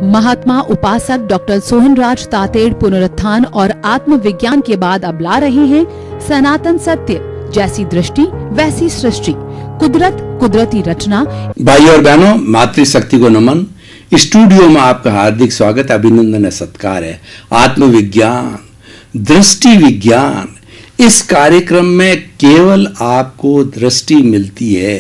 महात्मा उपासक डॉक्टर सोहनराज तातेड़ पुनरुत्थान और आत्मविज्ञान के बाद अब ला रहे हैं सनातन सत्य, जैसी दृष्टि वैसी सृष्टि, कुदरत कुदरती रचना। भाई और बहनों, मातृशक्ति को नमन। स्टूडियो में आपका हार्दिक स्वागत, अभिनंदन है, सत्कार है। आत्मविज्ञान, दृष्टि विज्ञान, इस कार्यक्रम में केवल आपको दृष्टि मिलती है,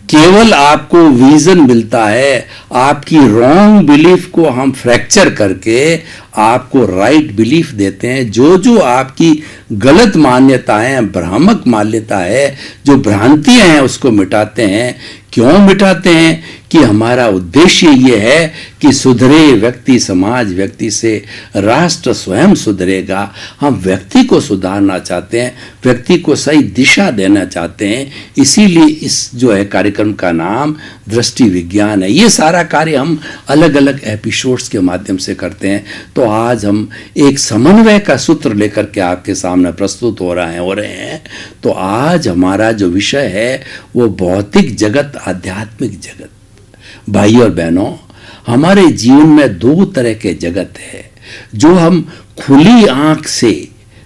केवल आपको विजन मिलता है। आपकी रॉन्ग बिलीफ को हम फ्रैक्चर करके आपको राइट बिलीफ देते हैं। जो आपकी गलत मान्यताएं, भ्रामक मान्यता है, जो भ्रांतियां हैं, उसको मिटाते हैं। क्यों मिटाते हैं? कि हमारा उद्देश्य ये है कि सुधरे व्यक्ति, समाज व्यक्ति से राष्ट्र स्वयं सुधरेगा। हम व्यक्ति को सुधारना चाहते हैं, व्यक्ति को सही दिशा देना चाहते हैं। इसीलिए इस जो है कार्यक्रम का नाम दृष्टि विज्ञान है। ये सारा कार्य हम अलग अलग एपिसोड्स के माध्यम से करते हैं। तो आज हम एक समन्वय का सूत्र लेकर के आपके सामने प्रस्तुत हो रहे हैं। तो आज हमारा जो विषय है वो भौतिक जगत, आध्यात्मिक जगत। भाई और बहनों, हमारे जीवन में दो तरह के जगत है। जो हम खुली आंख से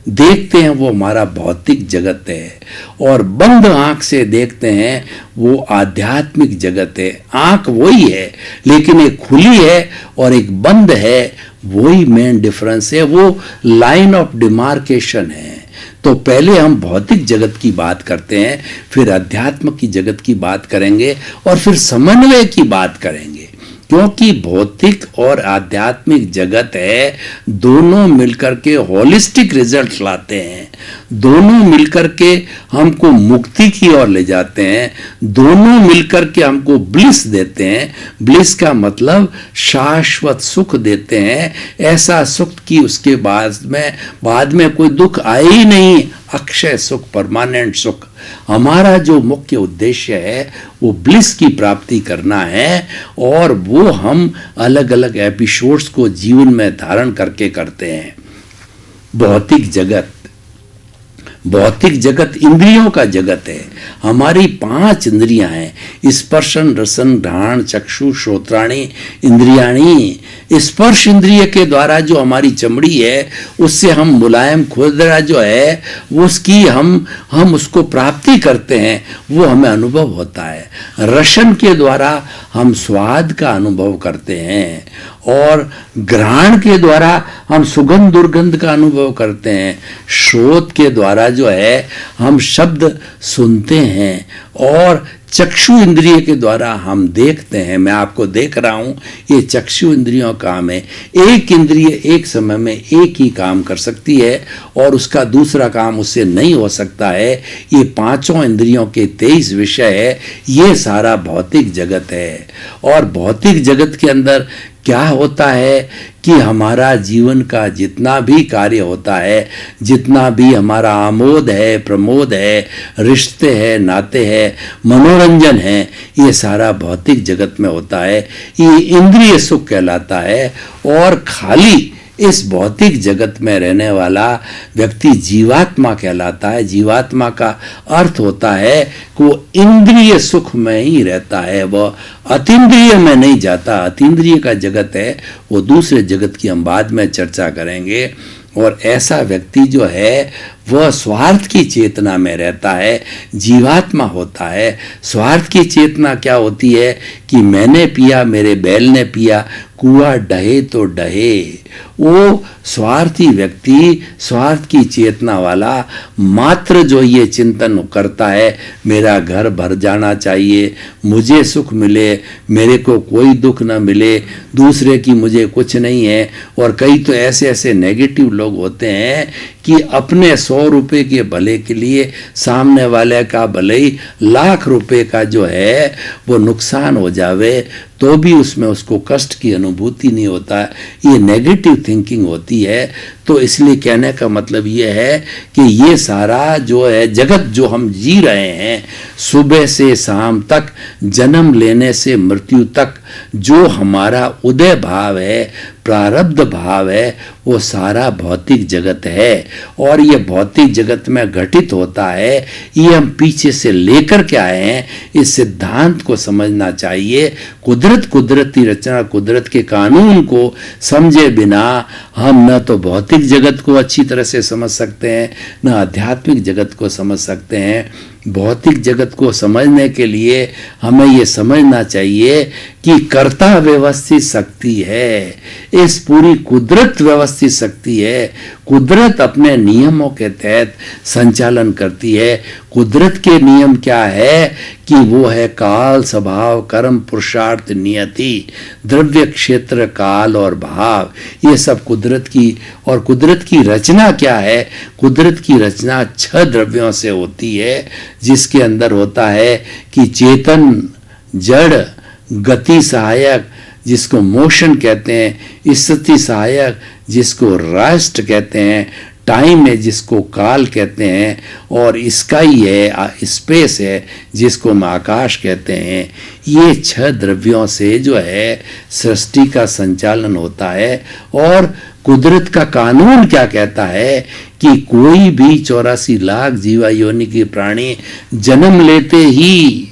देखते हैं वो हमारा भौतिक जगत है, और बंद आंख से देखते हैं वो आध्यात्मिक जगत है। आंख वही है, लेकिन एक खुली है और एक बंद है, वही मेन डिफरेंस है, वो लाइन ऑफ डिमार्केशन है। तो पहले हम भौतिक जगत की बात करते हैं, फिर अध्यात्म की जगत की बात करेंगे, और फिर समन्वय की बात करेंगे। क्योंकि भौतिक और आध्यात्मिक जगत है, दोनों मिलकर के होलिस्टिक रिजल्ट लाते हैं, दोनों मिलकर के हमको मुक्ति की ओर ले जाते हैं, दोनों मिलकर के हमको ब्लिस देते हैं। ब्लिस का मतलब शाश्वत सुख देते हैं। ऐसा सुख कि उसके बाद में कोई दुख आए ही नहीं, अक्षय सुख, परमानेंट सुख। हमारा जो मुख्य उद्देश्य है वो ब्लिस की प्राप्ति करना है, और वो हम अलग अलग एपिसोड्स को जीवन में धारण करके करते हैं। भौतिक जगत इंद्रियों का जगत है। हमारी 5 इंद्रियां हैं, स्पर्शन, रसन, घ्राण, चक्षु, श्रोत्राणी, इंद्रियाणी। स्पर्श इंद्रिय के द्वारा जो हमारी चमड़ी है, उससे हम मुलायम खुरदरा जो है वो उसकी हम उसको प्राप्ति करते हैं, वो हमें अनुभव होता है। रसन के द्वारा हम स्वाद का अनुभव करते हैं, और घ्राण के द्वारा हम सुगंध दुर्गंध का अनुभव करते हैं। श्रोत के द्वारा जो है हम शब्द सुनते हैं, और चक्षु इंद्रिय के द्वारा हम देखते हैं। मैं आपको देख रहा हूं, ये चक्षु इंद्रियों का काम है। एक इंद्रिय एक समय में एक ही काम कर सकती है, और उसका दूसरा काम उससे नहीं हो सकता है। ये 5 इंद्रियों के 23 विषय है। ये सारा भौतिक जगत है। और भौतिक जगत के अंदर क्या होता है कि हमारा जीवन का जितना भी कार्य होता है, जितना भी हमारा आमोद है, प्रमोद है, रिश्ते हैं, नाते हैं, मनोरंजन है, ये सारा भौतिक जगत में होता है। ये इंद्रिय सुख कहलाता है। और खाली इस भौतिक जगत में रहने वाला व्यक्ति जीवात्मा कहलाता है। जीवात्मा का अर्थ होता है कि वो इंद्रिय सुख में ही रहता है, वह अतीन्द्रिय में नहीं जाता। अतीन्द्रिय का जगत है, वो दूसरे जगत की हम बाद में चर्चा करेंगे। और ऐसा व्यक्ति जो है वह स्वार्थ की चेतना में रहता है, जीवात्मा होता है। स्वार्थ की चेतना क्या होती है कि मैंने पिया, मेरे बैल ने पिया, कुआं डहे तो डहे। वो स्वार्थी व्यक्ति, स्वार्थ की चेतना वाला मात्र जो ये चिंतन करता है, मेरा घर भर जाना चाहिए, मुझे सुख मिले, मेरे को कोई दुख ना मिले, दूसरे की मुझे कुछ नहीं है। और कई तो ऐसे नेगेटिव लोग होते हैं कि अपने 100 रुपए के भले के लिए सामने वाले का भले ही लाख रुपए का जो है वो नुकसान हो जावे, तो भी उसमें उसको कष्ट की अनुभूति नहीं होता। ये नेगेटिव थिंकिंग होती है। तो इसलिए कहने का मतलब ये है कि ये सारा जो है जगत जो हम जी रहे हैं, सुबह से शाम तक, जन्म लेने से मृत्यु तक, जो हमारा उदय भाव है, प्रारब्ध भाव है, वो सारा भौतिक जगत है। और ये भौतिक जगत में घटित होता है, ये हम पीछे से लेकर के आए हैं। इस सिद्धांत को समझना चाहिए। कुदरती रचना, कुदरत के कानून को समझे बिना हम न तो भौतिक जगत को अच्छी तरह से समझ सकते हैं, न आध्यात्मिक जगत को समझ सकते हैं। भौतिक जगत को समझने के लिए हमें ये समझना चाहिए कि कर्ता व्यवस्थित शक्ति है, इस पूरी कुदरत व्यवस्थित शक्ति है। कुदरत अपने नियमों के तहत संचालन करती है। कुदरत के नियम क्या है कि वो है काल, स्वभाव, कर्म, पुरुषार्थ, नियति, द्रव्य, क्षेत्र, काल और भाव। ये सब कुदरत की, और कुदरत की रचना क्या है? कुदरत की रचना 6 द्रव्यों से होती है, जिसके अंदर होता है कि चेतन, जड़, गति सहायक जिसको मोशन कहते हैं, स्थिति सहायक जिसको राष्ट्र कहते हैं, टाइम है जिसको काल कहते हैं, और स्काई है, स्पेस है जिसको हम आकाश कहते हैं। ये 6 द्रव्यों से जो है सृष्टि का संचालन होता है। और कुदरत का कानून क्या कहता है कि कोई भी 84 लाख जीवा योनि के प्राणी जन्म लेते ही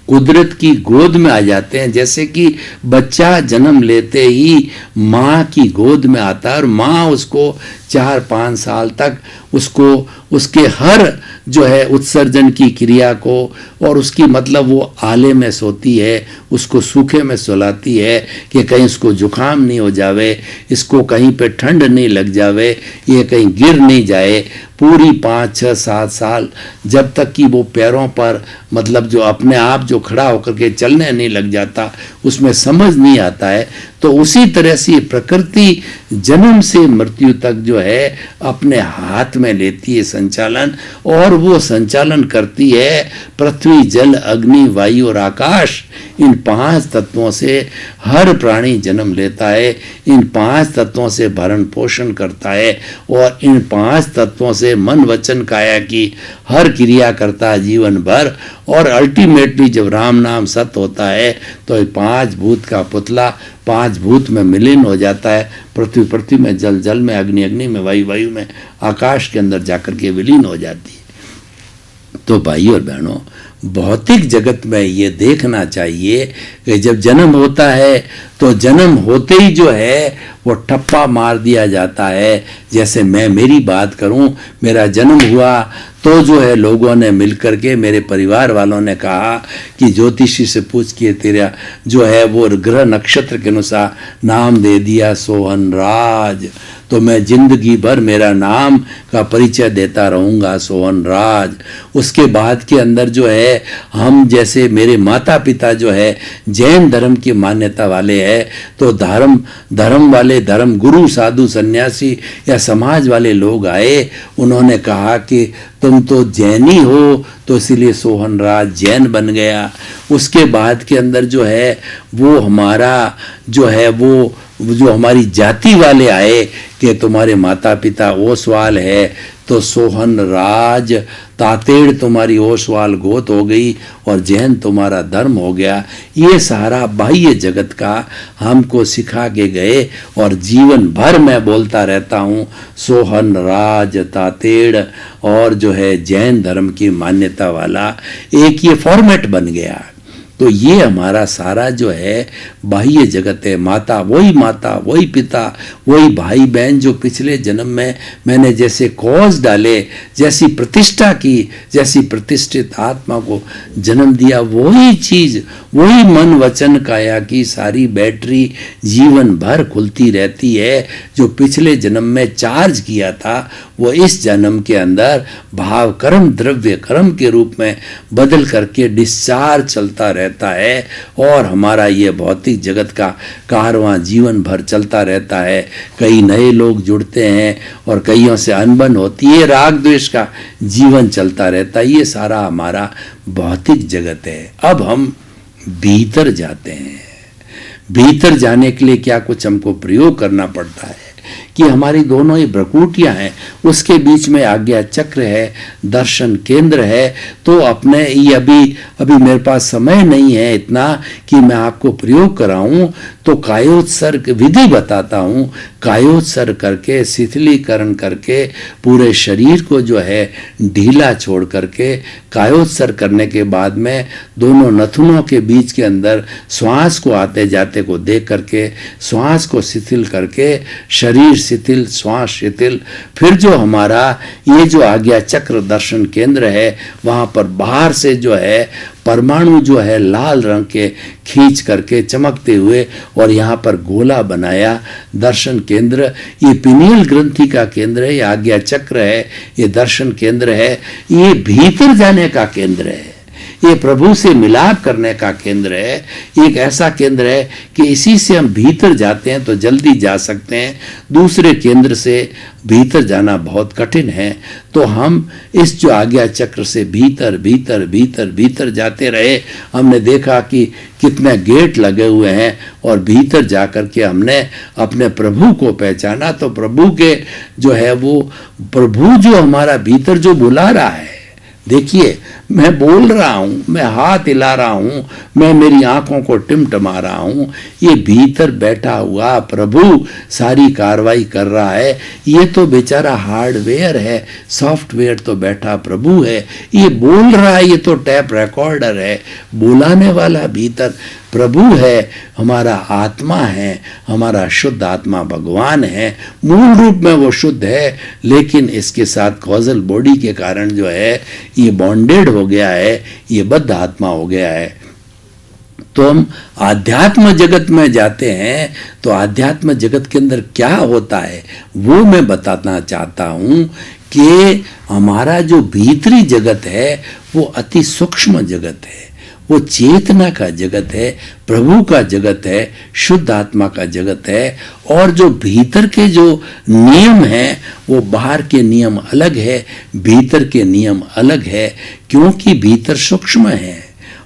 कुदरत की गोद में आ जाते हैं। जैसे कि बच्चा जन्म लेते ही माँ की गोद में आता है, और माँ उसको 4-5 साल तक उसको उसके हर जो है उत्सर्जन की क्रिया को, और उसकी मतलब वो आले में सोती है, उसको सूखे में सुलाती है कि कहीं उसको जुकाम नहीं हो जावे, इसको कहीं पे ठंड नहीं लग जावे, ये कहीं गिर नहीं जाए। पूरी 5-6-7 साल जब तक कि वो पैरों पर मतलब जो अपने आप जो खड़ा होकर के चलने नहीं लग जाता, उसमें समझ नहीं आता है। तो उसी तरह से प्रकृति जन्म से मृत्यु तक जो है अपने हाथ में लेती है संचालन, और वो संचालन करती है पृथ्वी, जल, अग्नि, वायु और आकाश। इन 5 तत्वों से हर प्राणी जन्म लेता है, इन 5 तत्वों से भरण पोषण करता है, और इन 5 तत्वों से मन, वचन, काया की हर क्रिया करता है जीवन भर। और अल्टीमेटली जब राम नाम सत्य होता है तो 5 भूत का पुतला 5 भूत में विलीन हो जाता है। पृथ्वी में, जल जल में, अग्नि में, वायु में, आकाश के अंदर जाकर के विलीन हो जाती है। तो भाई और बहनों, भौतिक जगत में ये देखना चाहिए कि जब जन्म होता है तो जन्म होते ही जो है वो ठप्पा मार दिया जाता है। जैसे मैं मेरी बात करूं, मेरा जन्म हुआ तो जो है लोगों ने मिलकर के, मेरे परिवार वालों ने कहा कि ज्योतिषी से पूछ के तेरा जो है वो ग्रह नक्षत्र के अनुसार नाम दे दिया सोहन राज। तो मैं जिंदगी भर मेरा नाम का परिचय देता रहूँगा, सोहन राज। उसके बाद के अंदर जो है हम, जैसे मेरे माता पिता जो है जैन धर्म की मान्यता वाले हैं, तो धर्म वाले, धर्म गुरु, साधु, सन्यासी या समाज वाले लोग आए, उन्होंने कहा कि तुम तो जैनी हो, तो इसलिए सोहन राज जैन बन गया। उसके बाद के अंदर जो है वो हमारा जो है वो जो हमारी जाति वाले आए कि तुम्हारे माता पिता ओसवाल है, तो सोहन राज तातेड़ तुम्हारी ओसवाल गोत हो गई और जैन तुम्हारा धर्म हो गया। ये सारा बाह्य जगत का हमको सिखा के गए, और जीवन भर मैं बोलता रहता हूँ सोहन राज, तातेड़ और जो है जैन धर्म की मान्यता वाला एक ये फॉर्मेट बन गया। तो ये हमारा सारा जो है बाह्य जगत है। माता वही पिता, वही भाई बहन जो पिछले जन्म में मैंने जैसे कॉज डाले, जैसी प्रतिष्ठा की, जैसी प्रतिष्ठित आत्मा को जन्म दिया, वही चीज, वही मन वचन काया की सारी बैटरी जीवन भर खुलती रहती है। जो पिछले जन्म में चार्ज किया था वो इस जन्म के अंदर भाव, कर्म, द्रव्य, कर्म के रूप में बदल करके डिस्चार्ज चलता रहता है, और हमारा ये भौतिक जगत का कारवां जीवन भर चलता रहता है। कई नए लोग जुड़ते हैं और कईयों से अनबन होती है, राग द्वेष का जीवन चलता रहता है। ये सारा हमारा भौतिक जगत है। अब हम भीतर जाते हैं। भीतर जाने के लिए क्या कुछ हमको प्रयोग करना पड़ता है, कि हमारी दोनों ही भ्रकुटियां हैं, उसके बीच में आज्ञा चक्र है, दर्शन केंद्र है। तो अपने ये अभी मेरे पास समय नहीं है इतना कि मैं आपको प्रयोग कराऊं, तो कायोत्सर्ग विधि बताता हूं। कायोत्सर्ग करके, शिथिलीकरण करके, पूरे शरीर को जो है ढीला छोड़ करके, कायोत्सर्ग करने के बाद में दोनों नथुनों के बीच के अंदर श्वास को आते जाते को देख करके, श्वास को शिथिल करके, शरीर शिथिल, श्वास शिथिल, फिर जो हमारा ये जो आज्ञा चक्र दर्शन केंद्र है, वहां पर बाहर से जो है परमाणु जो है लाल रंग के खींच करके चमकते हुए, और यहाँ पर गोला बनाया दर्शन केंद्र। ये पिनियल ग्रंथि का केंद्र है, ये आज्ञा चक्र है, ये दर्शन केंद्र है, ये भीतर जाने का केंद्र है, ये प्रभु से मिलाप करने का केंद्र है। एक ऐसा केंद्र है कि इसी से हम भीतर जाते हैं तो जल्दी जा सकते हैं, दूसरे केंद्र से भीतर जाना बहुत कठिन है। तो हम इस जो आज्ञा चक्र से भीतर भीतर भीतर भीतर जाते रहे। हमने देखा कि कितने गेट लगे हुए हैं, और भीतर जाकर के हमने अपने प्रभु को पहचाना। तो प्रभु के जो है वो प्रभु जो हमारा भीतर जो बुला रहा है, देखिए मैं बोल रहा हूं, मैं हाथ हिला रहा हूं, मैं मेरी आंखों को टिमटिमा रहा हूं, ये भीतर बैठा हुआ प्रभु सारी कार्रवाई कर रहा है। ये तो बेचारा हार्डवेयर है, सॉफ्टवेयर तो बैठा प्रभु है। ये बोल रहा है, ये तो टैप रिकॉर्डर है, बुलाने वाला भीतर प्रभु है, हमारा आत्मा है, हमारा शुद्ध आत्मा भगवान है। मूल रूप में वो शुद्ध है, लेकिन इसके साथ कॉजल बॉडी के कारण जो है ये बॉन्डेड हो गया है, ये बद्ध आत्मा हो गया है। तो हम आध्यात्म जगत में जाते हैं, तो आध्यात्म जगत के अंदर क्या होता है वो मैं बताना चाहता हूं कि हमारा जो भीतरी जगत है वो अति सूक्ष्म जगत है, वो चेतना का जगत है, प्रभु का जगत है, शुद्ध आत्मा का जगत है। और जो भीतर के जो नियम हैं वो बाहर के नियम अलग है, भीतर के नियम अलग है, क्योंकि भीतर सूक्ष्म है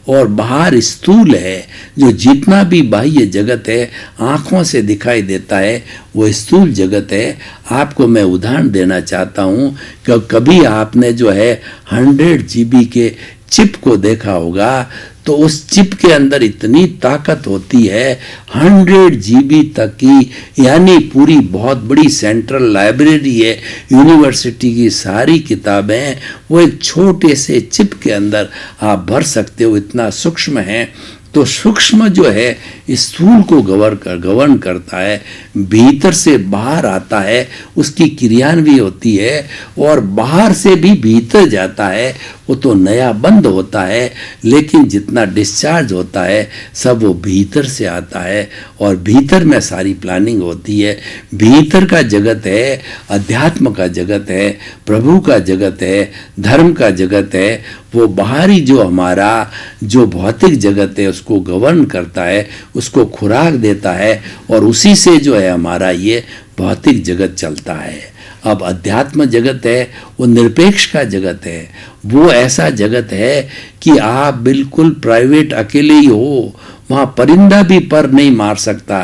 और बाहर स्थूल है। जो जितना भी बाह्य जगत है आंखों से दिखाई देता है वो स्थूल जगत है। आपको मैं उदाहरण देना चाहता हूँ कि कभी आपने जो है 100 GB के चिप को देखा होगा, तो उस चिप के अंदर इतनी ताकत होती है 100 GB तक की, यानी पूरी बहुत बड़ी सेंट्रल लाइब्रेरी है, यूनिवर्सिटी की सारी किताबें वो एक छोटे से चिप के अंदर आप भर सकते हो, इतना सूक्ष्म है। तो सूक्ष्म जो है स्थूल को गवर्न करता है, भीतर से बाहर आता है, उसकी क्रियान्वयी होती है, और बाहर से भी भीतर जाता है, वो तो नया बंद होता है, लेकिन जितना डिस्चार्ज होता है सब वो भीतर से आता है, और भीतर में सारी प्लानिंग होती है। भीतर का जगत है, अध्यात्म का जगत है, प्रभु का जगत है, धर्म का जगत है। वो बाहरी जो हमारा जो भौतिक जगत है उसको गवर्न करता है, उसको खुराक देता है, और उसी से जो है हमारा ये भौतिक जगत चलता है। अब अध्यात्म जगत है वो निरपेक्ष का जगत है, वो ऐसा जगत है कि आप बिल्कुल प्राइवेट अकेले ही हो, वहाँ परिंदा भी पर नहीं मार सकता,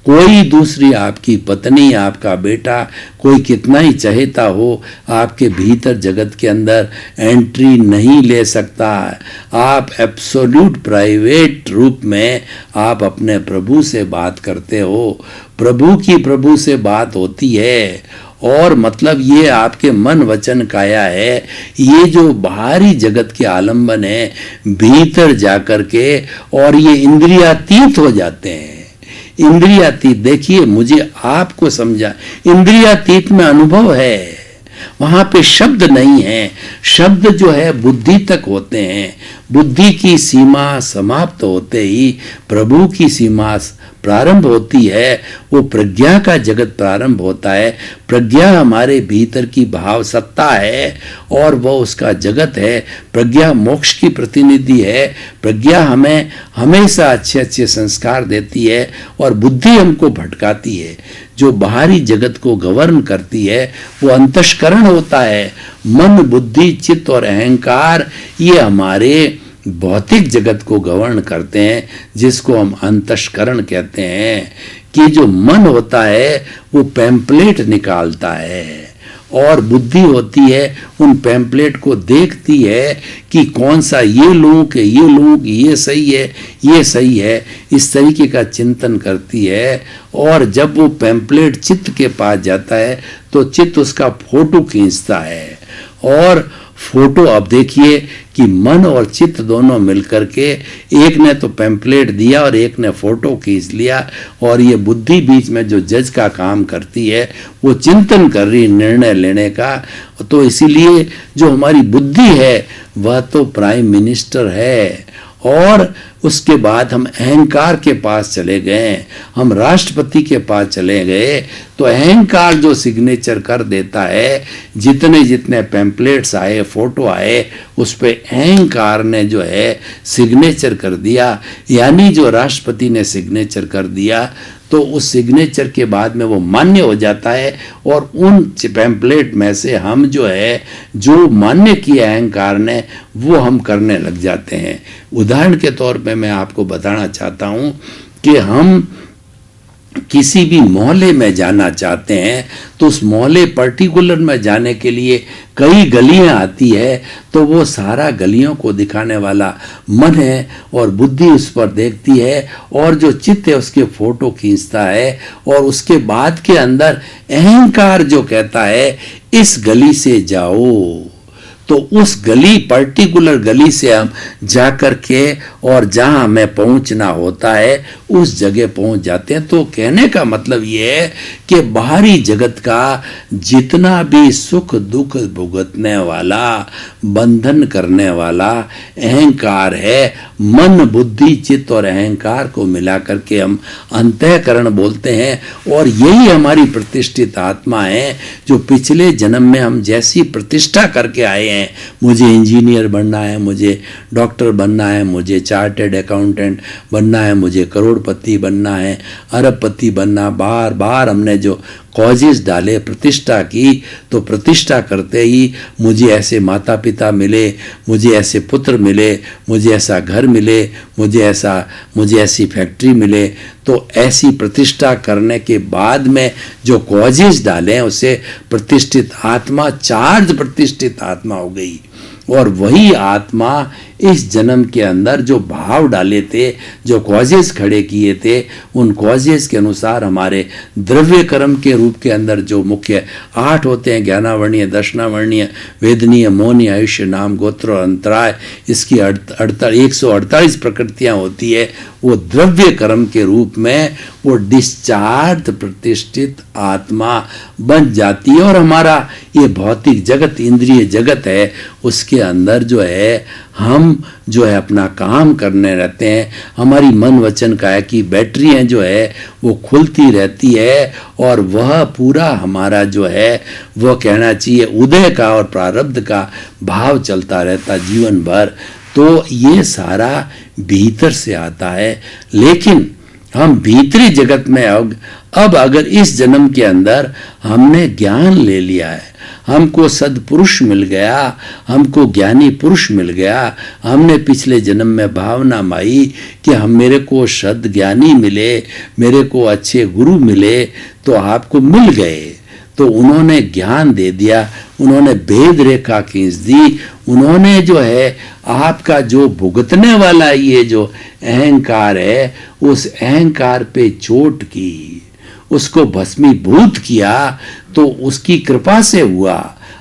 कोई दूसरी आपकी पत्नी, आपका बेटा, कोई कितना ही चाहता हो आपके भीतर जगत के अंदर एंट्री नहीं ले सकता। आप एब्सोल्यूट प्राइवेट रूप में आप अपने प्रभु से बात करते हो, प्रभु की प्रभु से बात होती है। और मतलब ये आपके मन वचन काया है, ये जो बाहरी जगत के आलंबन है भीतर जाकर के, और ये इंद्रियातीत हो जाते हैं। इंद्रियातीत, देखिए मुझे आपको समझा, इंद्रियातीत में अनुभव है, वहां पे शब्द नहीं है, शब्द जो है बुद्धि तक होते हैं, बुद्धि की सीमा समाप्त होते ही प्रभु की सीमा प्रारंभ होती है, वो प्रज्ञा का जगत प्रारंभ होता है। प्रज्ञा हमारे भीतर की भाव सत्ता है और वो उसका जगत है। प्रज्ञा मोक्ष की प्रतिनिधि है। प्रज्ञा हमें हमेशा अच्छे अच्छे संस्कार देती है और बुद्धि हमको भटकाती है। जो बाहरी जगत को गवर्न करती है वो अंतःकरण होता है। मन, बुद्धि, चित्त और अहंकार ये हमारे भौतिक जगत को गवर्न करते हैं, जिसको हम अंतस्करण कहते हैं, कि जो मन होता है वो पैम्पलेट निकालता है और बुद्धि होती है उन पैम्पलेट को देखती है कि कौन सा ये लूँ कि ये लूँ कि ये सही है, ये सही है, इस तरीके का चिंतन करती है। और जब वो पैम्पलेट चित्त के पास जाता है तो चित्त उसका फोटो खींचता है। और फोटो, अब देखिए कि मन और चित्त दोनों मिलकर के, एक ने तो पैम्पलेट दिया और एक ने फोटो खींच लिया, और ये बुद्धि बीच में जो जज का काम करती है वो चिंतन कर रही निर्णय लेने का। तो इसीलिए जो हमारी बुद्धि है वह तो प्राइम मिनिस्टर है। और उसके बाद हम अहंकार के पास चले गए, हम राष्ट्रपति के पास चले गए, तो अहंकार जो सिग्नेचर कर देता है, जितने जितने पैम्पलेट्स आए, फोटो आए, उस पे अहंकार ने जो है सिग्नेचर कर दिया। यानी जो राष्ट्रपति ने सिग्नेचर कर दिया तो उस सिग्नेचर के बाद में वो मान्य हो जाता है, और उन पैम्पलेट में से हम जो है, जो मान्य किया अहंकार ने, वो हम करने लग जाते हैं। उदाहरण के तौर पे मैं आपको बताना चाहता हूँ कि हम किसी भी मोहल्ले में जाना चाहते हैं तो उस मोहल्ले पर्टिकुलर में जाने के लिए कई गलियां आती है, तो वो सारा गलियों को दिखाने वाला मन है और बुद्धि उस पर देखती है, और जो चित्त है उसके फोटो खींचता है। और उसके बाद के अंदर अहंकार जो कहता है इस गली से जाओ, तो उस गली, पर्टिकुलर गली से हम जा कर के और जहां हमें पहुंचना होता है उस जगह पहुंच जाते हैं। तो कहने का मतलब ये है कि बाहरी जगत का जितना भी सुख दुख भुगतने वाला, बंधन करने वाला अहंकार है, मन बुद्धि चित्त और अहंकार को मिला करके हम अंतःकरण बोलते हैं। और यही हमारी प्रतिष्ठित आत्मा है, जो पिछले जन्म में हम जैसी प्रतिष्ठा करके आए हैं, मुझे इंजीनियर बनना है, मुझे डॉक्टर बनना है, मुझे चार्टेड अकाउंटेंट बनना है, मुझे करोड़पति बनना है, अरबपति बनना, बार बार हमने जो कॉजेस डाले, प्रतिष्ठा की, तो प्रतिष्ठा करते ही मुझे ऐसे माता पिता मिले, मुझे ऐसे पुत्र मिले, मुझे ऐसा घर मिले, मुझे ऐसी फैक्ट्री मिले। तो ऐसी प्रतिष्ठा करने के बाद में जो कॉजेस डाले उसे प्रतिष्ठित आत्मा, चार्ज प्रतिष्ठित आत्मा हो गई। और वही आत्मा इस जन्म के अंदर जो भाव डाले थे, जो कॉजेस खड़े किए थे, उन कॉजेस के अनुसार हमारे द्रव्य कर्म के रूप के अंदर जो मुख्य 8 होते हैं, ज्ञानावर्णीय, दर्शनावर्णीय, वेदनीय, मौनी, आयुष्य, नाम, गोत्र और अंतराय, इसकी 148 प्रकृतियां होती है। वो द्रव्य कर्म के रूप में वो डिस्चार्ज प्रतिष्ठित आत्मा बन जाती है। और हमारा ये भौतिक जगत, इंद्रिय जगत है, उसके अंदर जो है हम जो है अपना काम करने रहते हैं। हमारी मन वचन काया की बैटरियां जो है वो खुलती रहती है, और वह पूरा हमारा जो है वह कहना चाहिए उदय का और प्रारब्ध का भाव चलता रहता जीवन भर। तो ये सारा भीतर से आता है। लेकिन हम भीतरी जगत में अब अगर इस जन्म के अंदर हमने ज्ञान ले लिया है, हमको सदपुरुष मिल गया, हमको ज्ञानी पुरुष मिल गया, हमने पिछले जन्म में भावना माई कि हम, मेरे को सद ज्ञानी मिले, मेरे को अच्छे गुरु मिले, तो आपको मिल गए। तो उन्होंने ज्ञान दे दिया, उन्होंने भेद रेखा खींच दी, उन्होंने जो है आपका जो भुगतने वाला ये जो अहंकार है, उस अहंकार पे चोट की, उसको भस्मीभूत किया। तो उसकी कृपा से हुआ,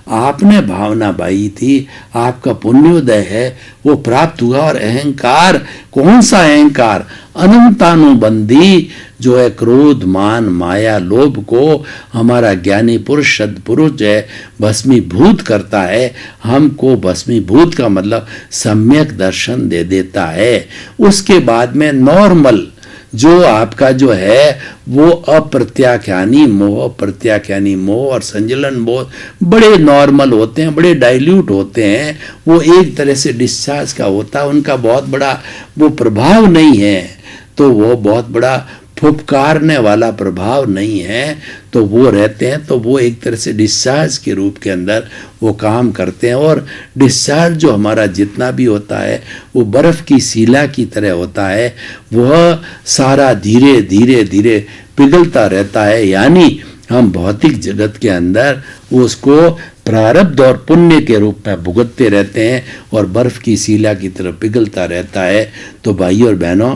आपने भावना बाई थी, आपका पुण्योदय है, वो प्राप्त हुआ। और अहंकार, कौन सा अहंकार? अनंतानुबंधी जो है क्रोध, मान, माया, लोभ को हमारा ज्ञानी पुरुष, सदपुरुष है भस्मीभूत करता है। हमको भस्मीभूत का मतलब सम्यक दर्शन दे देता है। उसके बाद में नॉर्मल जो आपका जो है वो अप्रत्याख्यानी मोह, प्रत्याख्यानी मोह और संजलन मोह बड़े नॉर्मल होते हैं, बड़े डाइल्यूट होते हैं, वो एक तरह से डिस्चार्ज का होता है, उनका बहुत बड़ा वो प्रभाव नहीं है। तो वो बहुत बड़ा फुफकारने वाला प्रभाव नहीं है, तो वो रहते हैं, तो वो एक तरह से डिस्चार्ज के रूप के अंदर वो काम करते हैं। और डिस्चार्ज जो हमारा जितना भी होता है वो बर्फ़ की सीला की तरह होता है, वह सारा धीरे धीरे धीरे पिघलता रहता है। यानी हम भौतिक जगत के अंदर उसको प्रारब्ध और पुण्य के रूप में भुगतते रहते हैं और बर्फ़ की सीला की तरह पिघलता रहता है। तो भाइयों और बहनों,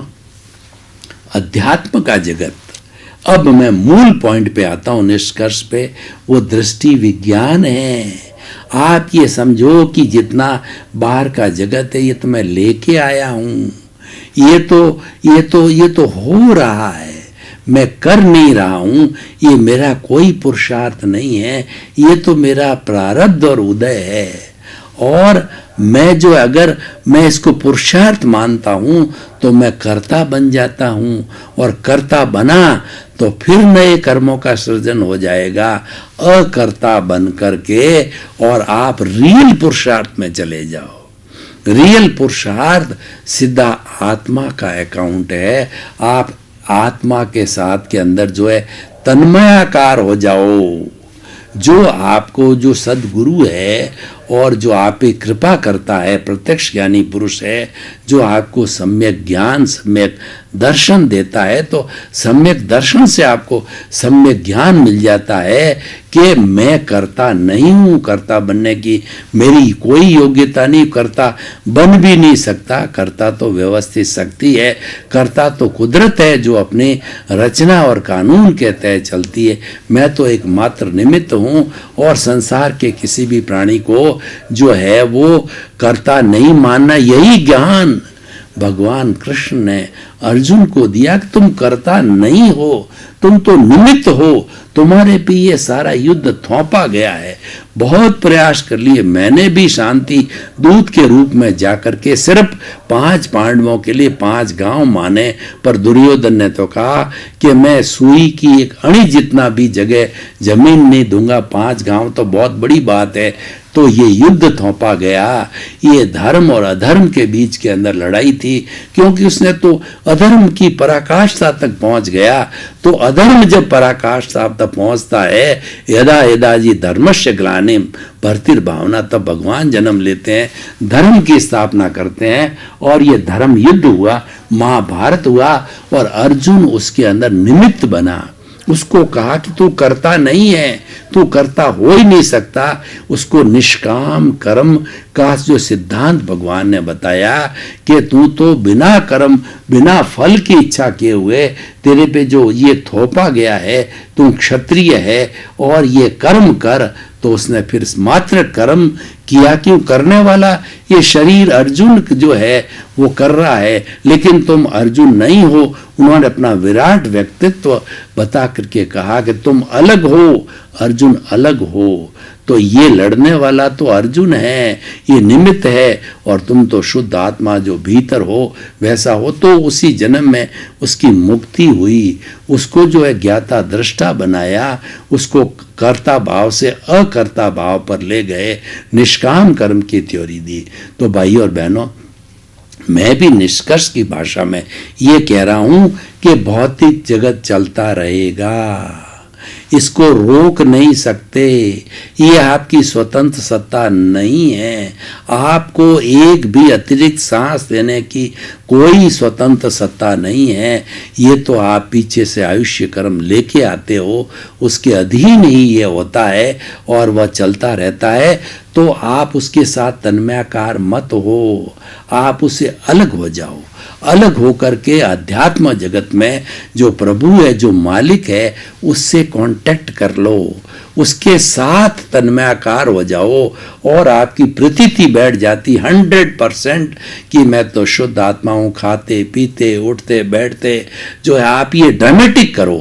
अध्यात्म का जगत, अब मैं मूल पॉइंट पे आता हूँ, निष्कर्ष पे, वो दृष्टि विज्ञान है। आप ये समझो कि जितना बाहर का जगत है ये तो मैं लेके आया हूँ, ये तो हो रहा है, मैं कर नहीं रहा हूँ, ये मेरा कोई पुरुषार्थ नहीं है, ये तो मेरा प्रारब्ध और उदय है। और मैं जो, अगर मैं इसको पुरुषार्थ मानता हूँ तो मैं कर्ता बन जाता हूँ, और कर्ता बना तो फिर नए कर्मों का सृजन हो जाएगा अकर्ता बन करके, और आप रियल पुरुषार्थ में चले जाओ। रियल पुरुषार्थ सीधा आत्मा का अकाउंट है। आप आत्मा के साथ के अंदर जो है तन्मयाकार हो जाओ। जो आपको, जो सदगुरु है और जो आप पे कृपा करता है, प्रत्यक्ष ज्ञानी पुरुष है, जो आपको सम्यक ज्ञान, सम्यक दर्शन देता है, तो सम्यक दर्शन से आपको सम्यक ज्ञान मिल जाता है कि मैं कर्ता नहीं हूँ, कर्ता बनने की मेरी कोई योग्यता नहीं, कर्ता बन भी नहीं सकता। कर्ता तो व्यवस्थित शक्ति है, कर्ता तो कुदरत है जो अपने रचना और कानून के तहत चलती है। मैं तो एक मात्र निमित्त हूँ, और संसार के किसी भी प्राणी को जो है वो कर्ता नहीं मानना, यही ज्ञान भगवान कृष्ण ने अर्जुन को दिया कि तुम कर्ता नहीं हो, तुम तो निमित्त हो, तुम्हारे पे ये सारा युद्ध थोपा गया है। बहुत प्रयास कर लिए, मैंने भी शांति दूत के रूप में जाकर के सिर्फ 5 पांडवों के लिए 5 गांव माने, पर दुर्योधन ने तो कहा कि मैं सुई की एक अणी जितना भी जगह जमीन नहीं दूंगा, 5 गांव तो बहुत बड़ी बात है। तो ये युद्ध थोपा गया, ये धर्म और अधर्म के बीच के अंदर लड़ाई थी, क्योंकि उसने तो अधर्म की पराकाष्ठा तक पहुंच गया। तो अधर्म जब पराकाष्ठा तक पहुंचता है, यदा यदा जी धर्मस्य ग्लानिम भर्तिर भावना, तब भगवान जन्म लेते हैं, धर्म की स्थापना करते हैं, और ये धर्म युद्ध हुआ, महाभारत हुआ, और अर्जुन उसके अंदर निमित्त बना। उसको कहा कि तू कर्ता नहीं है, तू कर्ता हो ही नहीं सकता। उसको निष्काम कर्म का जो सिद्धांत भगवान ने बताया कि तू तो बिना कर्म, बिना फल की इच्छा किए हुए तेरे पे जो ये थोपा गया है, तू क्षत्रिय है और ये कर्म कर। तो उसने फिर मात्र कर्म किया, क्यों करने वाला ये शरीर अर्जुन जो है वो कर रहा है, लेकिन तुम अर्जुन नहीं हो। उन्होंने अपना विराट व्यक्तित्व बता करके कहा कि तुम अलग हो, अर्जुन अलग हो। तो ये लड़ने वाला तो अर्जुन है, ये निमित्त है, और तुम तो शुद्ध आत्मा जो भीतर हो वैसा हो। तो उसी जन्म में उसकी मुक्ति हुई, उसको जो है ज्ञाता दृष्टा बनाया, उसको कर्ता भाव से अकर्ता भाव पर ले गए, निष्काम कर्म की थ्योरी दी। तो भाई और बहनों, मैं भी निष्कर्ष की भाषा में ये कह रहा हूं कि भौतिक जगत चलता रहेगा, इसको रोक नहीं सकते, ये आपकी स्वतंत्र सत्ता नहीं है। आपको एक भी अतिरिक्त सांस लेने की कोई स्वतंत्र सत्ता नहीं है। ये तो आप पीछे से आयुष्य कर्म लेके आते हो, उसके अधीन ही ये होता है और वह चलता रहता है। तो आप उसके साथ तन्मयाकार मत हो, आप उससे अलग हो जाओ। अलग होकर के अध्यात्म जगत में जो प्रभु है, जो मालिक है, उससे कांटेक्ट कर लो, उसके साथ तन्मयाकार हो जाओ, और आपकी प्रतीति बैठ जाती 100% कि मैं तो शुद्ध आत्मा हूँ। खाते पीते उठते बैठते जो है आप ये ड्रामेटिक करो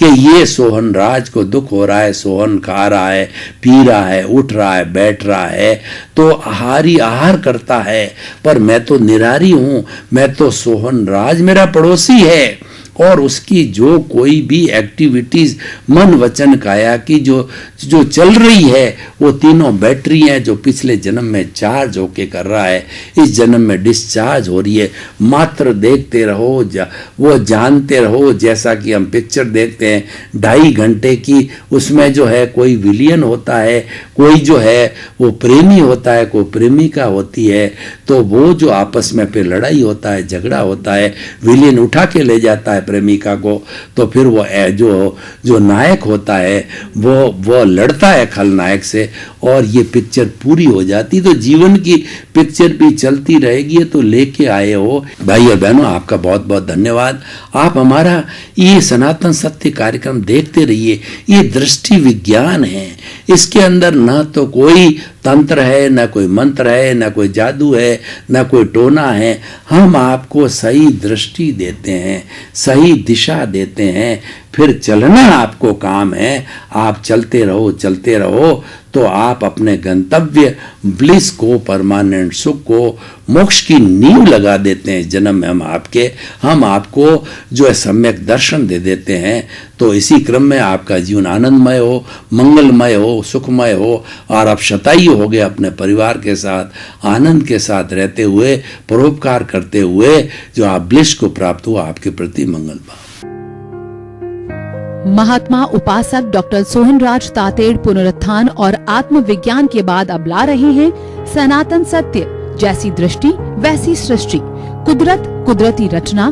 कि ये सोहन राज को दुख हो रहा है, सोहन खा रहा है, पी रहा है, उठ रहा है, बैठ रहा है, तो आहारी आहार करता है, पर मैं तो निरारी हूँ, मैं तो सोहन राज मेरा पड़ोसी है, और उसकी जो कोई भी एक्टिविटीज मन वचन काया की जो जो चल रही है वो तीनों बैटरी हैं जो पिछले जन्म में चार्ज होके कर रहा है, इस जन्म में डिस्चार्ज हो रही है। मात्र देखते रहो, वो जानते रहो। जैसा कि हम पिक्चर देखते हैं 2.5 घंटे की, उसमें जो है कोई विलियन होता है, कोई जो है वो प्रेमी होता है, कोई प्रेमिका होती है, तो वो जो आपस में फिर लड़ाई होता है, झगड़ा होता है, विलियन उठा के ले जाता है प्रेमिका को, तो फिर वो जो नायक होता है वो लड़ता है खलनायक से और ये पिक्चर पूरी हो जाती। तो जीवन की पिक्चर भी चलती रहेगी। तो लेके आए हो भाई और बहनों, आपका बहुत बहुत धन्यवाद। आप हमारा ये सनातन सत्य कार्यक्रम देखते रहिए। ये दृष्टि विज्ञान है, इसके अंदर ना तो कोई तंत्र है, ना कोई मंत्र है, ना कोई जादू है, ना कोई टोना है। हम आपको सही दृष्टि देते हैं, सही दिशा देते हैं, फिर चलना आपको काम है। आप चलते रहो तो आप अपने गंतव्य ब्लिस को, परमानेंट सुख को, मोक्ष की नींव लगा देते हैं। जन्म में हम आपको जो है सम्यक दर्शन दे देते हैं। तो इसी क्रम में आपका जीवन आनंदमय हो, मंगलमय हो, सुखमय हो और आप शतायु हो गए अपने परिवार के साथ आनंद के साथ रहते हुए, परोपकार करते हुए, जो आप ब्लिस को प्राप्त हुआ। आपके प्रति मंगल भाव। महात्मा उपासक डॉक्टर सोहनराज तातेड़ पुनरुत्थान और आत्मविज्ञान के बाद अब ला रहे हैं सनातन सत्य, जैसी दृष्टि वैसी सृष्टि, कुदरत कुदरती रचना